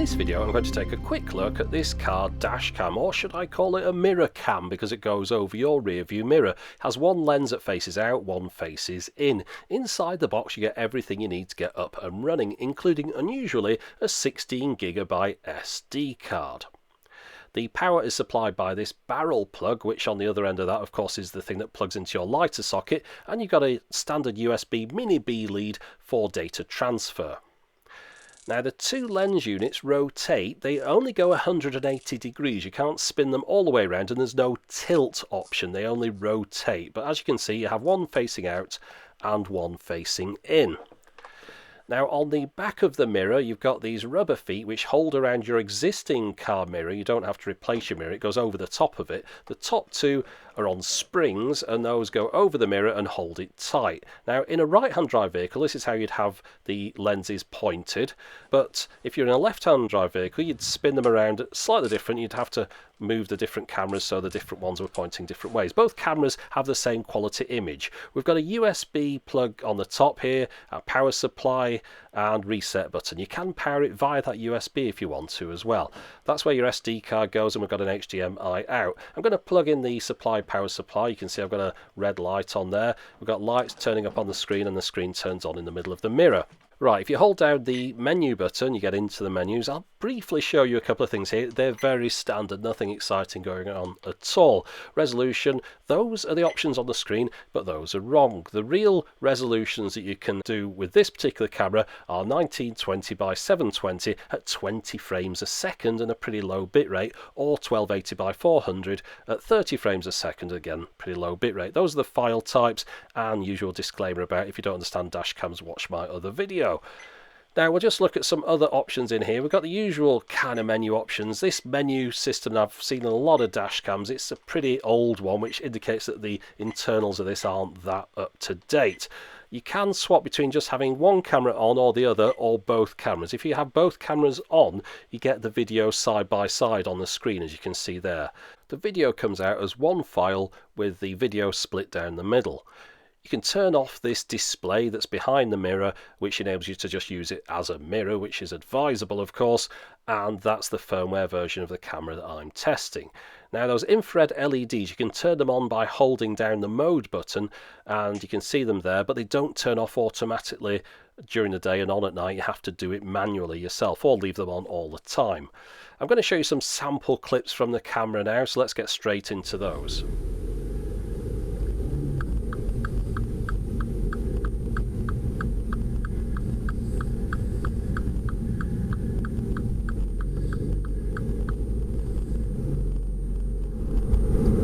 In this video I'm going to take a quick look at this car dash cam, or should I call it a mirror cam, because it goes over your rear view mirror. It has one lens that faces out, one faces in. Inside the box you get everything you need to get up and running, including unusually a 16GB SD card. The power is supplied by this barrel plug, which on the other end of that of course is the thing that plugs into your lighter socket, and you've got a standard USB mini B lead for data transfer. Now the two lens units rotate, they only go 180 degrees, you can't spin them all the way around, and there's no tilt option, they only rotate. But as you can see, you have one facing out and one facing in. Now on the back of the mirror you've got these rubber feet which hold around your existing car mirror. You don't have to replace your mirror, it goes over the top of it. The top two are on springs and those go over the mirror and hold it tight. Now in a right hand drive vehicle this is how you'd have the lenses pointed, but if you're in a left hand drive vehicle you'd spin them around slightly different. You'd have to move the different cameras so the different ones were pointing different ways. Both cameras have the same quality image. We've got a USB plug on the top here, a power supply and reset button. You can power it via that USB if you want to as well. That's where your SD card goes, and we've got an HDMI out. I'm going to plug in the power supply. You can see I've got a red light on there. We've got lights turning up on the screen and the screen turns on in the middle of the mirror. Right, if you hold down the menu button, you get into the menus. I'll briefly show you a couple of things here. They're very standard, nothing exciting going on at all. Resolution, those are the options on the screen, but those are wrong. The real resolutions that you can do with this particular camera are 1920 by 720 at 20 frames a second and a pretty low bitrate, or 1280 by 400 at 30 frames a second, again, pretty low bitrate. Those are the file types, and usual disclaimer about if you don't understand dash cams, watch my other video. Now we'll just look at some other options in here. We've got the usual kind of menu options. This menu system I've seen in a lot of dash cams. It's a pretty old one, which indicates that the internals of this aren't that up to date. You can swap between just having one camera on or the other, or both cameras. If you have both cameras on, you get the video side by side on the screen, as you can see there. The video comes out as one file with the video split down the middle. You can turn off this display that's behind the mirror, which enables you to just use it as a mirror, which is advisable of course, and that's the firmware version of the camera that I'm testing. Now those infrared LEDs, you can turn them on by holding down the mode button and you can see them there, but they don't turn off automatically during the day, and on at night you have to do it manually yourself or leave them on all the time. I'm going to show you some sample clips from the camera now, so let's get straight into those.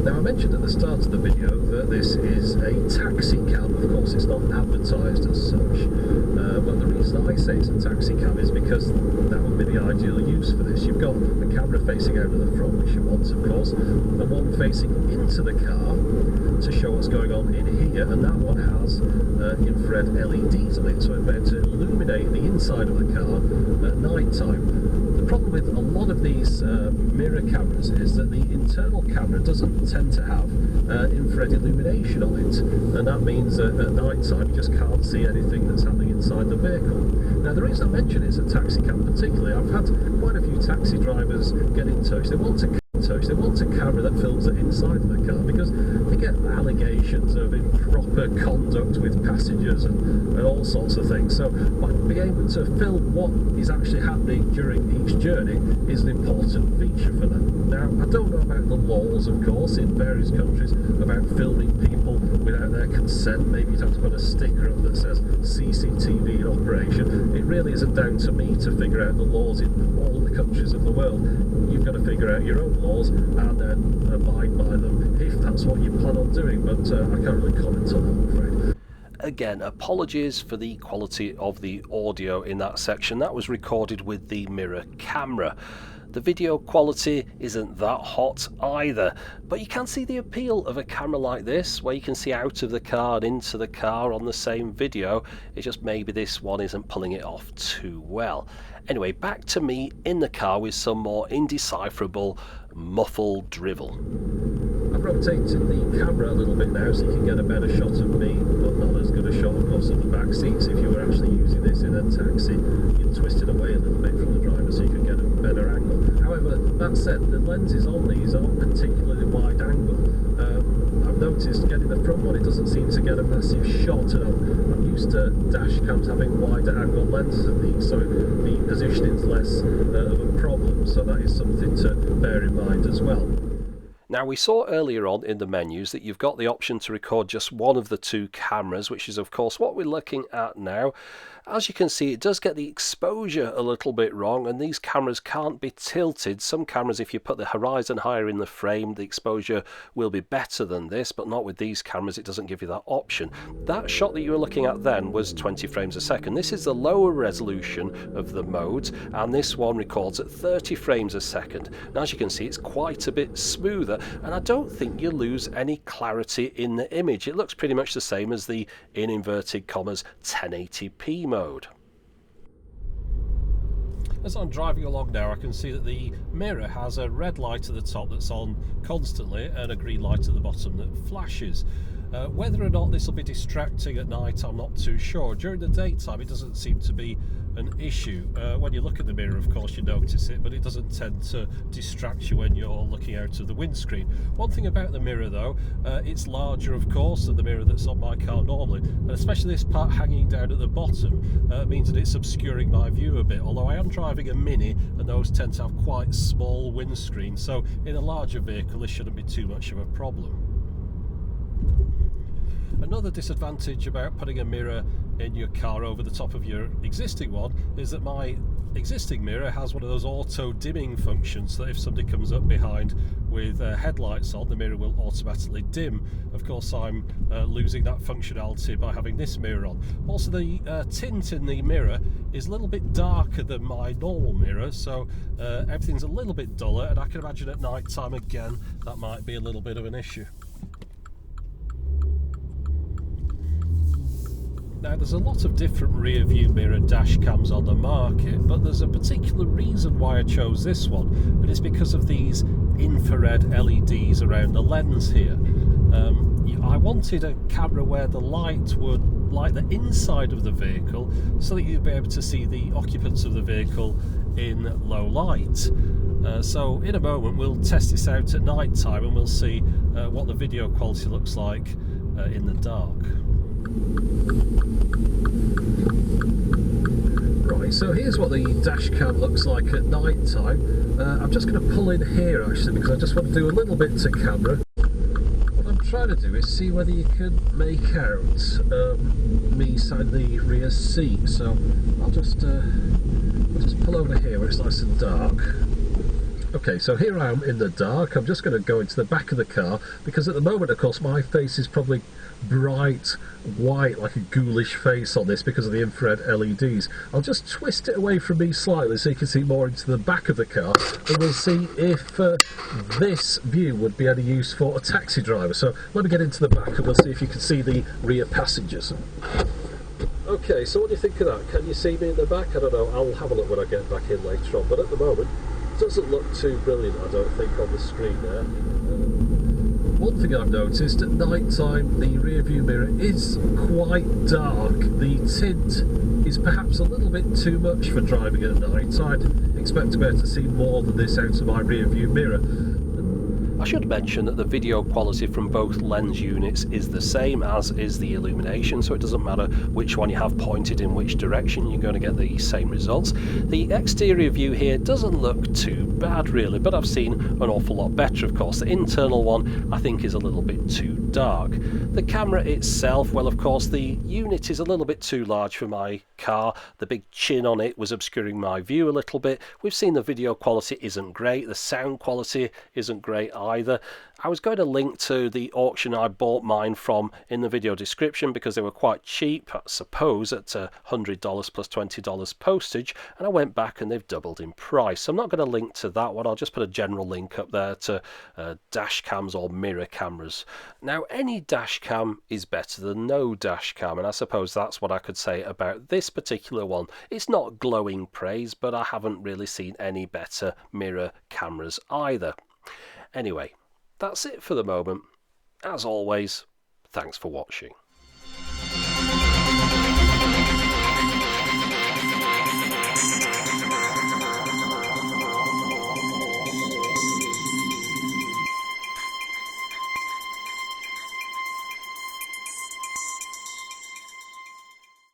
Now I mentioned at the start of the video that this is a taxi cam. Of course it's not advertised as such, but the reason I say it's a taxi cam is because that would be the ideal use for this. You've got a camera facing out of the front, which you want of course, and one facing into the car to show what's going on in here, and that one has infrared LEDs on it, so it's meant to illuminate the inside of the car at night time. The problem with a lot of these mirror cameras is that the internal camera doesn't tend to have infrared illumination on it, and that means that at night time you just can't see anything that's happening inside the vehicle. Now the reason I mention it's a taxi cam particularly, I've had quite a few taxi drivers get in touch. They want a camera that films the inside of the car because they get allegations of improper conduct with passengers and all sorts of things. So by being able to film what is actually happening during each journey is an important feature for them. Now I don't know about the laws of course in various countries about filming people without their consent. Maybe you'd have to put a sticker up that says CCTV in operation. It really isn't down to me to figure out the laws in all the countries of the world. You've got to figure out your own laws and then abide by them if that's what you plan on doing, but I can't really comment on that, I'm afraid. Again, apologies for the quality of the audio in that section. That was recorded with the mirror camera. The video quality isn't that hot either, but you can see the appeal of a camera like this, where you can see out of the car and into the car on the same video. It's just maybe this one isn't pulling it off too well. Anyway, back to me in the car with some more indecipherable muffled drivel. I've rotated the camera a little bit now so you can get a better shot of me, but not as good a shot, of course, of the back seats. If you were actually using this in a taxi, you'd twist it away a little bit from the driver so you could get a better angle. However, that said, the lenses on these aren't particularly wide angle. I've noticed getting the front one, it doesn't seem to get a massive shot, and I'm used to dash cams having wider angle lenses than these, so the positioning's less of a problem, so that is something to bear in mind as well. Now, we saw earlier on in the menus that you've got the option to record just one of the two cameras, which is of course what we're looking at now. As you can see, it does get the exposure a little bit wrong, and these cameras can't be tilted. Some cameras, if you put the horizon higher in the frame, the exposure will be better than this, but not with these cameras. It doesn't give you that option. That shot that you were looking at then was 20 frames a second. This is the lower resolution of the modes, and this one records at 30 frames a second. Now, as you can see, it's quite a bit smoother, and I don't think you lose any clarity in the image. It looks pretty much the same as the, in inverted commas, 1080p mode. As I'm driving along now, I can see that the mirror has a red light at the top that's on constantly and a green light at the bottom that flashes. Whether or not this will be distracting at night, I'm not too sure. During the daytime, it doesn't seem to be an issue. When you look at the mirror, of course, you notice it, but it doesn't tend to distract you when you're looking out of the windscreen. One thing about the mirror, though, it's larger, of course, than the mirror that's on my car normally, and especially this part hanging down at the bottom means that it's obscuring my view a bit, although I am driving a Mini, and those tend to have quite small windscreens, so in a larger vehicle, this shouldn't be too much of a problem. Another disadvantage about putting a mirror in your car over the top of your existing one is that my existing mirror has one of those auto dimming functions, so that if somebody comes up behind with headlights on, the mirror will automatically dim. Of course, I'm losing that functionality by having this mirror on. Also, the tint in the mirror is a little bit darker than my normal mirror, so everything's a little bit duller, and I can imagine at night time again that might be a little bit of an issue. Now, there's a lot of different rear view mirror dash cams on the market, but there's a particular reason why I chose this one, and it's because of these infrared LEDs around the lens here. I wanted a camera where the light would light the inside of the vehicle so that you'd be able to see the occupants of the vehicle in low light. So in a moment we'll test this out at night time, and we'll see what the video quality looks like in the dark. Right, so here's what the dash cam looks like at night time. I'm just going to pull in here actually, because I just want to do a little bit to camera. What I'm trying to do is see whether you can make out me side the rear seat. So I'll just pull over here where it's nice and dark. Okay, so here I am in the dark. I'm just going to go into the back of the car, because at the moment, of course, my face is probably bright white, like a ghoulish face on this because of the infrared LEDs. I'll just twist it away from me slightly so you can see more into the back of the car, and we'll see if this view would be any use for a taxi driver. So let me get into the back and we'll see if you can see the rear passengers. Okay, so what do you think of that? Can you see me in the back? I don't know, I'll have a look when I get back in later on, but at the moment it doesn't look too brilliant, I don't think, on the screen there. One thing I've noticed, at night time the rear view mirror is quite dark. The tint is perhaps a little bit too much for driving at night. I'd expect to be able to see more than this out of my rear view mirror. I should mention that the video quality from both lens units is the same as is the illumination, so it doesn't matter which one you have pointed in which direction, you're going to get the same results. The exterior view here doesn't look too bad really, but I've seen an awful lot better, of course. The internal one I think is a little bit too dark. The camera itself, well, of course the unit is a little bit too large for my car. The big chin on it was obscuring my view a little bit. We've seen the video quality isn't great, the sound quality isn't great either. I was going to link to the auction I bought mine from in the video description because they were quite cheap, I suppose, at $100 plus $20 postage, and I went back and they've doubled in price. So I'm not going to link to that one, I'll just put a general link up there to dash cams or mirror cameras. Now, any dash cam is better than no dash cam, and I suppose that's what I could say about this particular one. It's not glowing praise, but I haven't really seen any better mirror cameras either. Anyway, That's it for the moment. As always, thanks for watching.